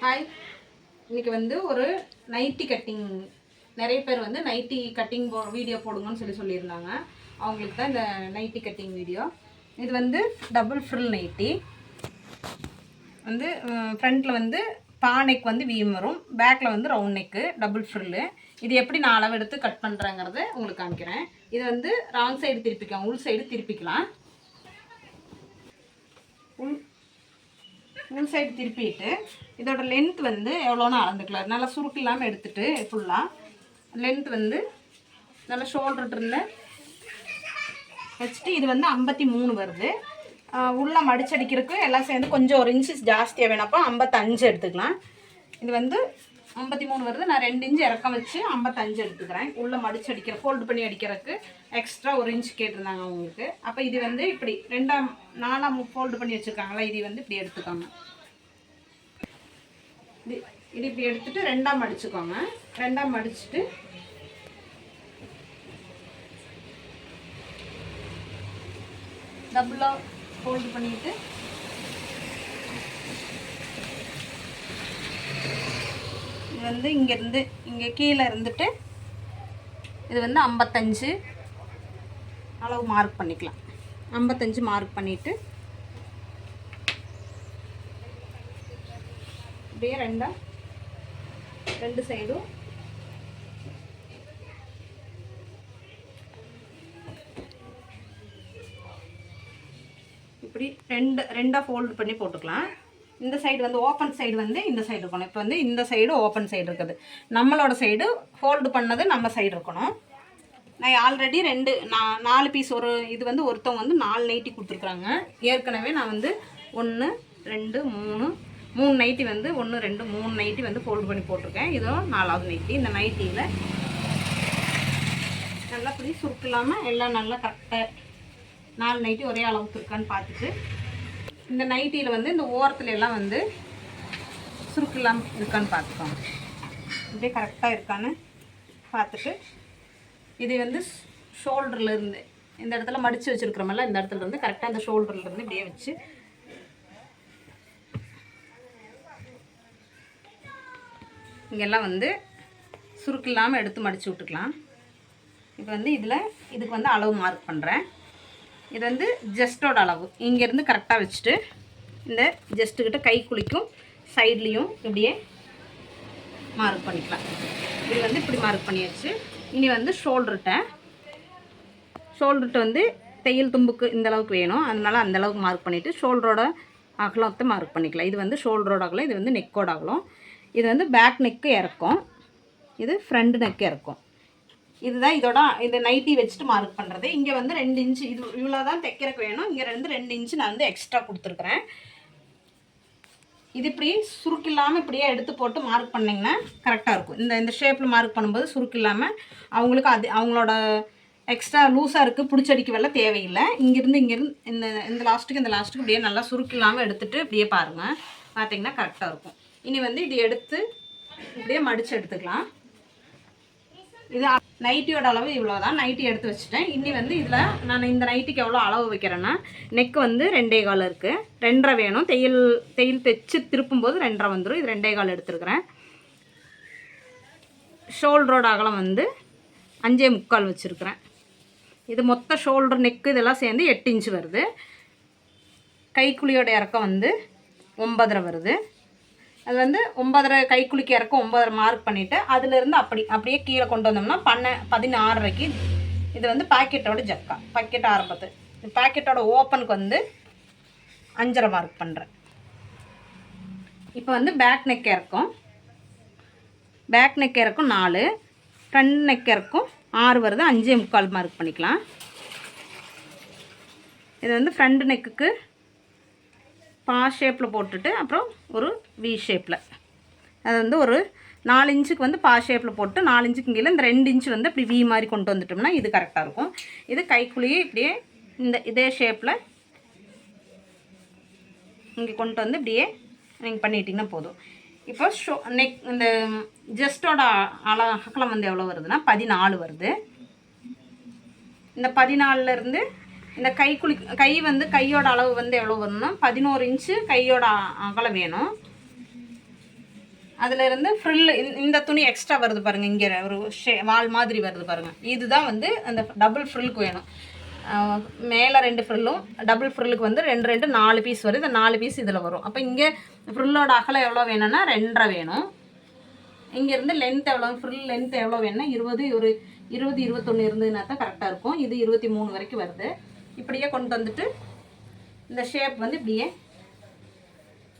Hi, இன்றைக்கி வந்து ஒரு நைட்டி கட்டிங், நிறைய பேர் வந்து நைட்டி கட்டிங் வீடியோ போடுங்கன்னு சொல்லியிருந்தாங்க. அவங்களுக்கு தான் இந்த நைட்டி கட்டிங் வீடியோ. இது வந்து டபுள் ஃப்ரில் நைட்டி வந்து ஃப்ரண்ட்டில் வந்து பானைக்கு வந்து வீம் வரும், பேக்கில் வந்து ரவுண்ட் நெக்கு, டபுள் ஃப்ரில்லு. இது எப்படி நான் அளவு எடுத்து கட் பண்ணுறேங்கிறத உங்களுக்கு காமிக்கிறேன். இது வந்து ராங் சைடு திருப்பிக்கலாம், உள் சைடு திருப்பிக்கலாம். உள் சைடு திருப்பிட்டு இதோட லென்த் வந்து எவ்வளோன்னு அளந்துக்கலாம். நல்லா சுருக்கு இல்லாமல் எடுத்துகிட்டு ஃபுல்லாக லென்த் வந்து நல்லா ஷோல்டர்ல வச்சுட்டு இது வந்து 53 வருது. உள்ளே மடிச்சடிக்கிறதுக்கு எல்லாம் சேர்ந்து கொஞ்சம் ஒரு இன்ச்சு ஜாஸ்தியாக வேணப்போ 55 எடுத்துக்கலாம். இது வந்து 53 வருது. நான் 2 இன்ச்சு இறக்கம் வச்சு 55 எடுத்துக்கிறேன். உள்ளே மடிச்சடிக்கிற ஃபோல்டு பண்ணி அடிக்கிறதுக்கு எக்ஸ்ட்ரா ஒரு இன்ச்சு கேட்டிருந்தாங்க அவங்களுக்கு. அப்போ இது வந்து இப்படி 4 ஃபோல்டு பண்ணி வச்சுருக்காங்களா, இது வந்து இப்படி எடுத்துக்கோங்க. இது இப்படி எடுத்துட்டு 2ஆக மடிச்சுக்கோங்க. 2ஆக மடிச்சுட்டு டபுளாக ஃபோல்டு பண்ணிட்டு இது வந்து இங்கேருந்து இங்கே கீழே இருந்துட்டு இது வந்து 55 அளவு மார்க் பண்ணிக்கலாம். 55 மார்க் பண்ணிவிட்டு இப்படியே 2 சைடும் இப்படி 2ஆக ஃபோல்டு பண்ணி போட்டுக்கலாம். இந்த சைடு வந்து ஓப்பன் சைடு வந்து இந்த சைடு இருக்கணும். இப்போ வந்து இந்த சைடு ஓப்பன் சைடு இருக்குது, நம்மளோட சைடு ஃபோல்டு பண்ணது நம்ம சைடு இருக்கணும். நான் ஆல்ரெடி 4 பீஸ் ஒரு இது வந்து ஒருத்தவங்க வந்து 4 நைட்டி கொடுத்துருக்குறாங்க. ஏற்கனவே நான் வந்து 1 2 3 நைட்டி வந்து 1 2 3 நைட்டி வந்து ஃபோல்டு பண்ணி போட்டிருக்கேன். இதோ 4ஆவது நைட்டி. இந்த நைட்டியில் நல்லா இப்படி சுருக்கு இல்லாமல் எல்லாம் நல்லா கரெக்டாக 4 நைட்டி ஒரே அளவுக்கு இருக்கான்னு பார்த்துட்டு, இந்த நைட்டியில் வந்து இந்த ஓரத்துல எல்லாம் வந்து சுருக்கு இல்லாமல் இருக்கான்னு பார்த்துக்கோங்க. இப்படியே கரெக்டாக இருக்கான்னு பார்த்துட்டு இது வந்து ஷோல்டர்லேருந்து இந்த இடத்துல மடித்து வச்சுருக்கிறோமல்ல, இந்த இடத்துல இருந்து கரெக்டாக இந்த ஷோல்டர்லேருந்து இப்படியே வச்சு இங்கெல்லாம் வந்து சுருக்கு இல்லாமல் எடுத்து மடித்து விட்டுக்கலாம். இப்போ வந்து இதுக்கு வந்து அளவு மார்க் பண்ணுறேன். இது வந்து ஜஸ்ட்டோட அளவு இங்கேருந்து கரெக்டாக வச்சுட்டு இந்த ஜஸ்ட்டுக்கிட்ட கை குளிக்கும் சைட்லேயும் இப்படியே மார்க் பண்ணிக்கலாம். இது வந்து இப்படி மார்க் பண்ணியாச்சு. இனி வந்து ஷோல்டர்கிட்ட வந்து தையல் தும்புக்கு இந்த அளவுக்கு வேணும், அதனால் அந்த அளவுக்கு மார்க் பண்ணிவிட்டு ஷோல்டரோட அகலத்தை மார்க் பண்ணிக்கலாம். இது வந்து ஷோல்டரோட அகலம், இது வந்து நெக்கோட அகலம். இது வந்து பேக் நெக்கு இறக்கும், இது ஃப்ரண்ட் நெக்கு இறக்கும். இதுதான் இந்த நைட்டி வச்சுட்டு மார்க் பண்ணுறது. இங்கே வந்து 2 இன்ச்சு இது இவ்வளோ தான் தைக்கிறதுக்கு வேணும். இங்கே 2 இன்ச்சு நான் வந்து எக்ஸ்ட்ரா கொடுத்துருக்குறேன். இது இப்படி சுருக்கு இல்லாமல் இப்படியே எடுத்து போட்டு மார்க் பண்ணிங்கன்னா கரெக்டாக இருக்கும். இந்த ஷேப்பில் மார்க் பண்ணும்போது சுருக்கு இல்லாமல் அவங்களுக்கு அவங்களோட எக்ஸ்ட்ரா லூஸாக இருக்குது பிடிச்சடிக்க வெள்ள தேவையில்லை. இங்கேருந்து இந்த லாஸ்ட்டுக்கு இப்படியே நல்லா சுருக்கு இல்லாமல் எடுத்துகிட்டு இப்படியே பாருங்கள், பார்த்தீங்கன்னா கரெக்டாக இருக்கும். இனி வந்து இது எடுத்து இப்படியே மடித்து எடுத்துக்கலாம். இது நைட்டியோட அளவு இவ்வளோ தான். நைட்டி எடுத்து வச்சுட்டேன். இனி வந்து இதில் நான் இந்த நைட்டிக்கு எவ்வளோ அளவு வைக்கிறேன்னா, நெக்கு வந்து 2.25 இருக்குது, 2.5 வேணும். தையல் தைச்சு திருப்பும்போது 2.5 வந்துடும். இது 2.25 எடுத்துருக்குறேன். ஷோல்டரோட அகலம் வந்து 5.75 வச்சுருக்குறேன். இது மொத்த ஷோல்டர் நெக்கு இதெல்லாம் சேர்ந்து 8 இன்ச்சு வருது. கைக்குழியோட இறக்கம் வந்து 9.5 வருது. அது வந்து 9.5 கைக்குளிக்கு இறக்கம் 9.5 மார்க் பண்ணிவிட்டு அதிலேருந்து அப்படியே கீழே கொண்டு வந்தோம்னா 16.5 இது வந்து பாக்கெட்டோட ஜக்கா, பாக்கெட் ஆரம்பத்து. பாக்கெட்டோட ஓப்பனுக்கு வந்து 5.5 மார்க் பண்ணுறேன். இப்போ வந்து பேக் நெக் இறக்கம் 4, ஃப்ரண்ட் நெக் இறக்கம் 6 வருது. 5.75 மார்க் பண்ணிக்கலாம். இது வந்து ஃப்ரண்ட் நெக்குக்கு ஷேப்பில் போட்டுட்டு அப்புறம் ஒரு வி ஷேப்பில், அது வந்து ஒரு 4 இன்ச்சுக்கு வந்து ஷேப்பில் போட்டு 4 இன்ச்சுக்கு கீழே இந்த 2 இன்ச்சு வந்து இப்படி வி மாதிரி கொண்டு வந்துட்டோம்னா இது கரெக்டாக இருக்கும். இது கைக்குள்ளேயே இப்படியே இதே ஷேப்பில் இங்கே கொண்டு வந்து இப்படியே நீங்கள் பண்ணிட்டீங்கன்னா போதும். இப்போ இந்த ஜஸ்ட்டோட அகலம் வந்து எவ்வளோ வருதுன்னா 14 வருது. இந்த 14லேருந்து இந்த கை வந்து கையோட அளவு வந்து எவ்வளோ வரணும்னா 11 இன்ச்சு கையோட அகலம் வேணும். அதிலிருந்து ஃப்ரில் இந்த துணி எக்ஸ்ட்ரா வருது பாருங்கள், இங்கே ஒரு வால் மாதிரி வருது பாருங்கள், இதுதான் வந்து அந்த டபுள் ஃப்ரில்க்கு வேணும். மேலே 2 ஃப்ரில்லும் டபுள் ஃப்ரில்லுக்கு வந்து 2 4 பீஸ் வருது. இந்த 4 பீஸ் இதில் வரும். அப்போ இங்கே ஃப்ரில்லோட அகலம் எவ்வளோ வேணும்னா 2.5 வேணும். இங்கேருந்து லென்த் எவ்வளோ, ஃப்ரில் லென்த் எவ்வளோ வேணும்னா 20 ஒரு 20 21 இருந்ததுன்னா தான் கரெக்டாக இருக்கும். இது 23 வரைக்கும் வருது. இப்படியே கொண்டு வந்துட்டு இந்த ஷேப் வந்து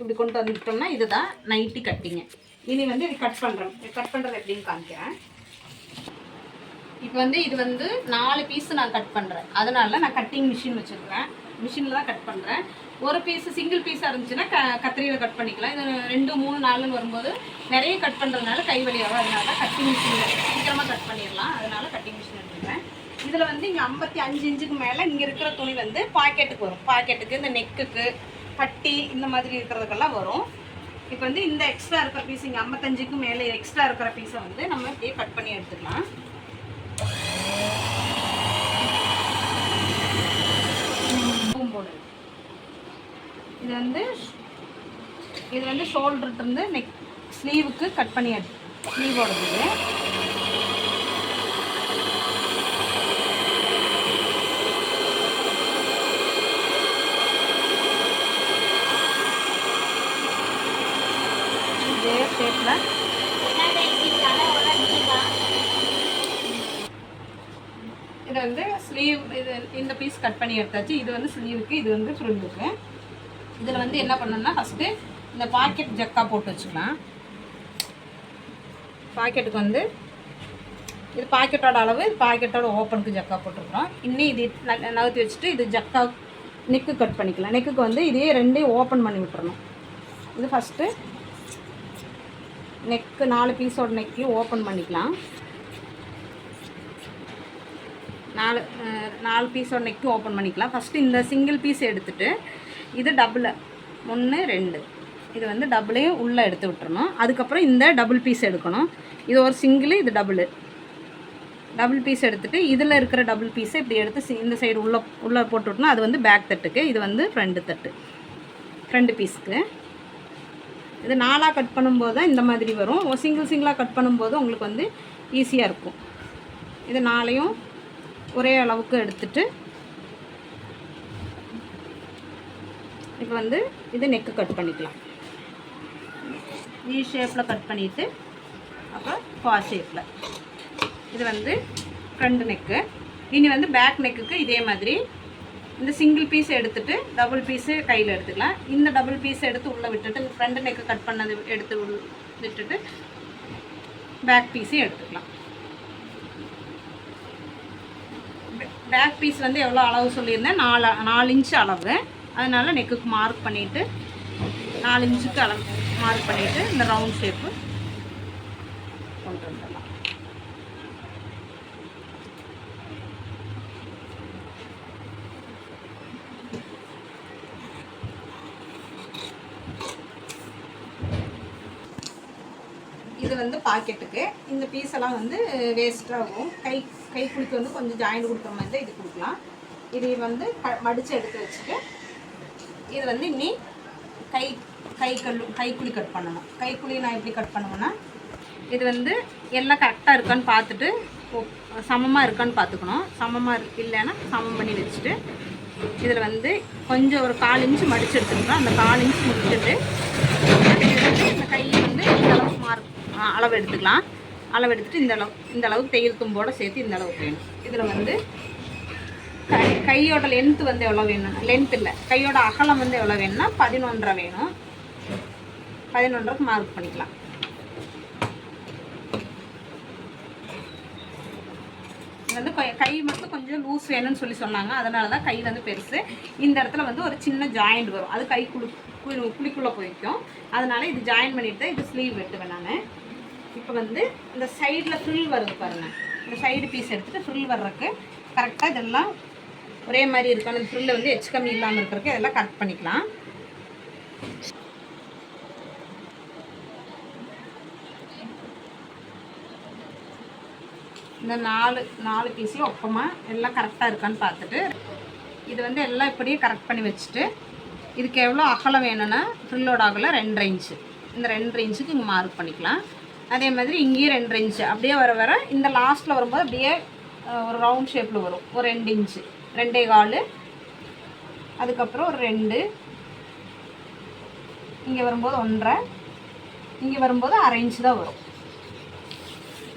இப்படி கொண்டு வந்துட்டோம்னா இதுதான் நைட்டி கட்டிங்க. இனி வந்து இது கட் பண்ணுறது எப்படின்னு காமிக்கிறேன். இப்போ வந்து இது வந்து 4 பீஸ் நான் கட் பண்ணுறேன். அதனால நான் கட்டிங் மிஷின் வச்சுருக்கேன். மிஷினில் தான் கட் பண்ணுறேன். ஒரு பீஸ் சிங்கிள் பீஸாக இருந்துச்சுன்னா கத்திரியில் கட் பண்ணிக்கலாம். இது 2 3 4 வரும்போது நிறைய கட் பண்ணுறதுனால கை வலியாகும். அதனால தான் கட்டிங் மிஷினில் சீக்கிரமாக கட் பண்ணிடலாம். அதனால் கட்டிங் மிஷின் எடுத்துக்கிறேன். இதில் வந்து இங்கே 55 இன்ச்சுக்கு மேலே இங்கே இருக்கிற துணி வந்து பாக்கெட்டுக்கு வரும். பாக்கெட்டுக்கு இந்த நெக்குக்கு பட்டி இந்த மாதிரி இருக்கிறதுக்கெல்லாம் வரும். இப்போ வந்து இந்த எக்ஸ்ட்ரா இருக்கிற பீஸ் இங்கே 55க்கு மேலே எக்ஸ்ட்ரா இருக்கிற பீஸை வந்து நம்ம இப்படியே கட் பண்ணி எடுத்துக்கலாம். இது வந்து ஷோல்டர்லேருந்து நெக் ஸ்லீவுக்கு கட் பண்ணி ஸ்லீவோடது. இதே ஷேப்பில் இது வந்து ஸ்லீவ், இது இந்த பீஸ் கட் பண்ணி எடுத்தாச்சு. இது வந்து ஸ்லீவுக்கு, இது வந்து ஃப்ரில்லுக்கு. இதில் வந்து என்ன பண்ணணும்னா ஃபஸ்ட்டு இந்த பாக்கெட் ஜக்கா போட்டு வச்சுக்கலாம். பாக்கெட்டுக்கு வந்து இது பாக்கெட்டோட அளவு, இது பாக்கெட்டோட ஓப்பனுக்கு ஜக்கா போட்டுருக்குறோம். இன்னும் இது நகர்த்தி வச்சுட்டு இது ஜக்கா நெக்கு கட் பண்ணிக்கலாம். நெக்குக்கு வந்து இதே 2 ஓப்பன் பண்ணி விட்டுறணும். இது ஃபஸ்ட்டு நெக்கு 4 பீஸோட நெக்கு ஓப்பன் பண்ணிக்கலாம். 4 பீஸோட நெக்கு ஓப்பன் பண்ணிக்கலாம். ஃபஸ்ட்டு இந்த சிங்கிள் பீஸ் எடுத்துகிட்டு இது டபுள் 1 2 இது வந்து டபுளையும் உள்ளே எடுத்து விட்டுறணும். அதுக்கப்புறம் இந்த டபுள் பீஸ் எடுக்கணும். இது ஒரு சிங்கிள், இது டபுள் பீஸ் எடுத்துகிட்டு இதில் இருக்கிற டபுள் பீஸை இப்படி எடுத்து இந்த சைடு உள்ளே போட்டு விட்டணும். அது வந்து பேக் தட்டுக்கு, இது வந்து ஃப்ரண்ட் தட்டு, ஃப்ரண்ட் பீஸுக்கு. இது 4ஆக கட் பண்ணும்போது தான் இந்த மாதிரி வரும். சிங்கிளாக கட் பண்ணும்போது உங்களுக்கு வந்து ஈஸியாக இருக்கும். இது 4ஐயும் ஒரே அளவுக்கு எடுத்துட்டு இப்போ வந்து இது நெக்கு கட் பண்ணிக்கலாம். வி ஷேப்பில் கட் பண்ணிவிட்டு அப்புறம் பா ஷேப்பில் இது வந்து ஃப்ரண்ட் நெக்கு. இனி வந்து பேக் நெக்குக்கு இதே மாதிரி இந்த சிங்கிள் பீஸ் எடுத்துகிட்டு டபுள் பீஸு கையில் எடுத்துக்கலாம். இந்த டபுள் பீஸ் எடுத்து உள்ளே விட்டுட்டு ஃப்ரண்ட் நெக்கு கட் பண்ணது எடுத்து விட்டுட்டு பேக் பீஸையும் எடுத்துக்கலாம். பேக் பீஸ் வந்து எவ்வளோ அளவு சொல்லியிருந்தேன், 4 இன்ச்சு அளவு. அதனால் நெக்குக்கு மார்க் பண்ணிவிட்டு 4 இன்ச்சுக்கு அளவு மார்க் பண்ணிவிட்டு இந்த ரவுண்ட் ஷேப்பு கொண்டு வந்துடலாம். இது வந்து பாக்கெட்டுக்கு. இந்த பீஸ் எல்லாம் வந்து வேஸ்ட்டாகும். கைக்குழிக்கு வந்து கொஞ்சம் ஜாயிண்ட் கொடுக்குற மாதிரி தான் இது கொடுக்கலாம். இது வந்து மடித்து எடுத்து வச்சுட்டு இது வந்து இன்னி கைக்குழி கட் பண்ணணும். கைக்குழி நான் எப்படி கட் பண்ணுவேன்னா, இது வந்து எல்லாம் கரெக்டாக இருக்கான்னு பார்த்துட்டு சமமாக இருக்கான்னு பார்த்துக்கணும். சமமாக இல்லைன்னா சமம் பண்ணி வச்சுட்டு இதில் வந்து கொஞ்சம் ஒரு 4 இன்ச்சு மடித்து எடுத்துக்கலாம். அந்த 4 இன்ச்சு முடிச்சுட்டு இந்த கையை வந்து இந்த அளவுக்கு அளவு எடுத்துக்கலாம். அளவு எடுத்துகிட்டு இந்த அளவுக்கு தையல் தும்போடு சேர்த்து இந்த அளவுக்கு வேணும். இதில் வந்து கையோட லென்த்து வந்து எவ்வளோ வேணும், லென்த் இல்லை, கையோட அகலம் வந்து எவ்வளோ வேணும்னா 11.5 வேணும். 11.5க்கு மார்க் பண்ணிக்கலாம். இது வந்து கை மட்டும் கொஞ்சம் லூஸ் வேணும்னு சொன்னாங்க. அதனால தான் கை வந்து பெருசு. இந்த இடத்துல வந்து ஒரு சின்ன ஜாயிண்ட் வரும். அது கை குழிக்குள்ளே போய்க்கும். அதனால் இது ஜாயின் பண்ணிவிட்டு தான் இது ஸ்லீவ் வெட்டுவேன் நான். இப்போ வந்து இந்த சைடில் ஃப்ரில் வருது பாருங்கள். இந்த சைடு பீஸ் எடுத்துகிட்டு ஃப்ரில் வர்றதுக்கு கரெக்டாக இதெல்லாம் ஒரே மாதிரி இருக்கணும். இந்த ஃப்ரில்லை வந்து எச்சு கம்மி இல்லாமல் இருக்கிறதுக்கு இதெல்லாம் கட் பண்ணிக்கலாம். இந்த 4 பீஸையும் ஒப்பமாக எல்லாம் கரெக்டாக இருக்கான்னு பார்த்துட்டு இது வந்து எல்லாம் இப்படியே கரெக்ட் பண்ணி வச்சுட்டு இதுக்கு எவ்வளோ அகலம் வேணும்னா ஃப்ரில்லோட அகலம் 2.5 இன்ச்சு. இந்த 2 இன்ச்சுக்கு இங்கே மார்க் பண்ணிக்கலாம். அதே மாதிரி இங்கேயும் 2 இன்ச்சு அப்படியே வர இந்த லாஸ்ட்டில் வரும்போது அப்படியே ஒரு ரவுண்ட் ஷேப்பில் வரும். ஒரு 2 இன்ச்சு 2.25, அதுக்கப்புறம் ஒரு 2, இங்கே வரும்போது 1.5, இங்கே வரும்போது 1/2 இன்ச்சு தான் வரும்.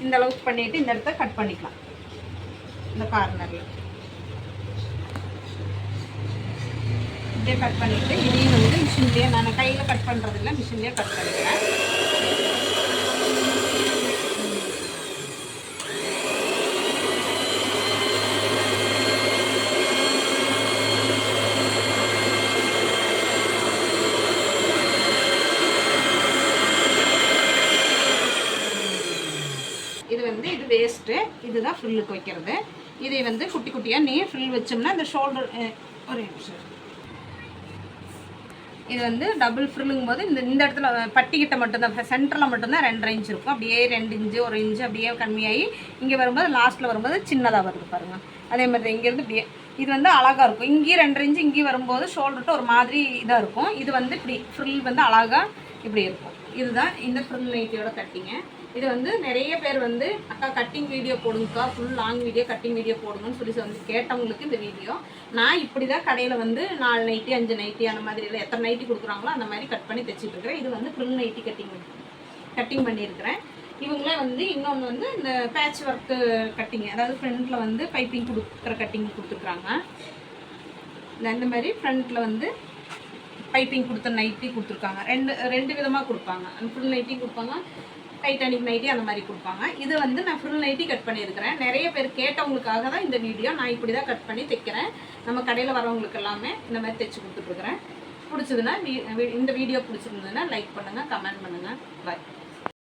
இந்த அளவுக்கு பண்ணிவிட்டு இந்த இடத்த கட் பண்ணிக்கலாம். இந்த கார்னரில் இப்படியே கட் பண்ணிவிட்டு இதையும் வந்து மிஷின்லேயே, நான் கையில் கட் பண்ணுறதில்ல, மிஷின்லேயே கட் பண்ணிக்கிறேன். இது வந்து இது வேஸ்ட்டு, இதுதான் ஃப்ரில்லுக்கு வைக்கிறது. இதை வந்து குட்டி குட்டியாக ஃப்ரில் வச்சோம்னா இந்த ஷோல்டர் ஒரே நிமிஷம். இது வந்து டபுள் ஃப்ரில்லுங்கும் போது இந்த இடத்துல பட்டிக்கிட்ட மட்டும்தான், சென்டரில் மட்டும்தான் 2.5 இன்ச் இருக்கும். அப்படியே 2 இன்ச்சு 1 இன்ச்சு அப்படியே கம்மியாகி இங்கே வரும்போது லாஸ்ட்டில் வரும்போது சின்னதாக வருது பாருங்கள். அதே மாதிரி தான் இங்கேருந்து இப்படியே இது வந்து அழகாக இருக்கும். இங்கேயும் 2.5 இன்ச்சு இங்கேயும் வரும்போது ஷோல்டர்ட்டு ஒரு மாதிரி இதாக இருக்கும். இது வந்து இப்படி ஃப்ரில் வந்து அழகாக இப்படி இருக்கும். இதுதான் இந்த ஃப்ரில் நைட்டியோட கட்டிங்க. இது வந்து நிறைய பேர் வந்து அக்கா கட்டிங் வீடியோ போடுங்கக்கா, full long video cutting video போடுங்கன்னு சொல்லி வந்து கேட்டவங்களுக்கு இந்த வீடியோ. நான் இப்படி தான் கடையில் வந்து 4 நைட்டி 5 நைட்டி அந்த மாதிரி இல்லை, எத்தனை நைட்டி கொடுக்குறாங்களோ அந்த மாதிரி கட் பண்ணி தைச்சிட்ருக்கிறேன். இது வந்து ஃபுல் நைட்டி கட்டிங் பண்ணியிருக்கிறேன். இவங்களே வந்து இன்னொன்று வந்து இந்த பேட்ச் ஒர்க்கு கட்டிங், அதாவது ஃப்ரண்ட்டில் வந்து பைப்பிங் கொடுக்குற கட்டிங் கொடுத்துருக்குறாங்க. இந்த மாதிரி ஃப்ரண்ட்டில் வந்து பைப்பிங் கொடுத்த நைட்டி கொடுத்துருக்காங்க. ரெண்டு விதமாக கொடுப்பாங்க. ஃபுல் நைட்டி கொடுப்பாங்க, டைட்டானிக் நைட்டி அந்த மாதிரி கொடுப்பாங்க. இது வந்து நான் ஃபுல் நைட்டி கட் பண்ணியிருக்கிறேன். நிறைய பேர் கேட்டவங்களுக்காக தான் இந்த வீடியோ. நான் இப்படி தான் கட் பண்ணி தைக்கிறேன். நம்ம கடையில் வரவங்களுக்கு எல்லாமே இந்த மாதிரி தைச்சி கொடுத்துட்ருக்குறேன். பிடிச்சதுன்னா இந்த வீடியோ பிடிச்சிருந்ததுன்னா லைக் பண்ணுங்கள், கமெண்ட் பண்ணுங்கள். பாய்.